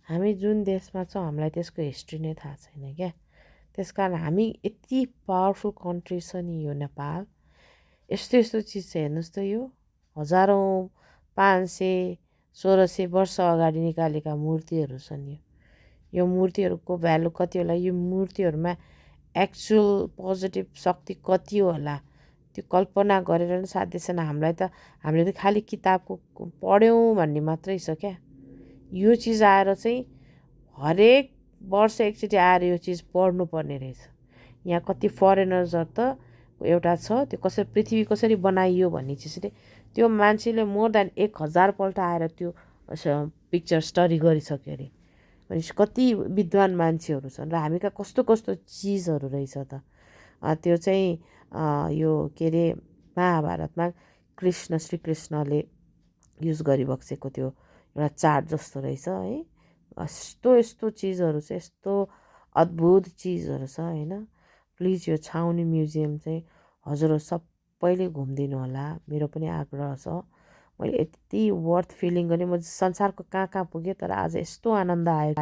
हामी जुन देशमा छौँ हामीलाई त्यसको हिस्ट्री नै थाहा छैन क्या। त्यस कारण हामी यति पावरफुल कन्ट्री छ नि यो नेपाल। यस्तो यस्तो चिज छ हेर्नुहोस् त, यो हजारौँ 500-1600 वर्ष अगाडि निकालेका मूर्तिहरू छन्। यो मूर्तिहरूको भ्यालु कति होला, यो मूर्तिहरूमा एक्चुअल पोजिटिभ शक्ति कति होला त्यो कल्पना गरेर नि साध्य छैन हामीलाई त। हामीले त खालि किताबको पढ्यौँ भन्ने मात्रै छ क्या। यो चिज आएर चाहिँ हरेक वर्ष एकचोटि आएर यो चिज पढ्नुपर्ने रहेछ। यहाँ कति फरेनर्सहरू त एउटा छ, त्यो कसरी पृथ्वी कसरी बनाइयो भन्ने चिजले त्यो मान्छेले मोर देन 1000 पल्ट आएर त्यो पिक्चर स्टडी गरिसक्यो अरे। भनेपछि कति विद्वान मान्छेहरू छन् र हामी कहाँ कस्तो कस्तो चिजहरू रहेछ त। त्यो चाहिँ यो के अरे महाभारतमा श्रीकृष्णले युज गरिबक्सेको त्यो एउटा चार्ट जस्तो रहेछ है। यस्तो यस्तो चिजहरू चाहिँ यस्तो अद्भुत चिजहरू छ होइन। प्लिज यो छाउनी म्युजियम चाहिँ हजुरहरू सबैले घुमिदिनु होला, मेरो पनि आग्रह छ। मैले यति वर्थ फिलिङ गरेँ, म संसारको कहाँ कहाँ पुगेँ तर आज यस्तो आनन्द आयो।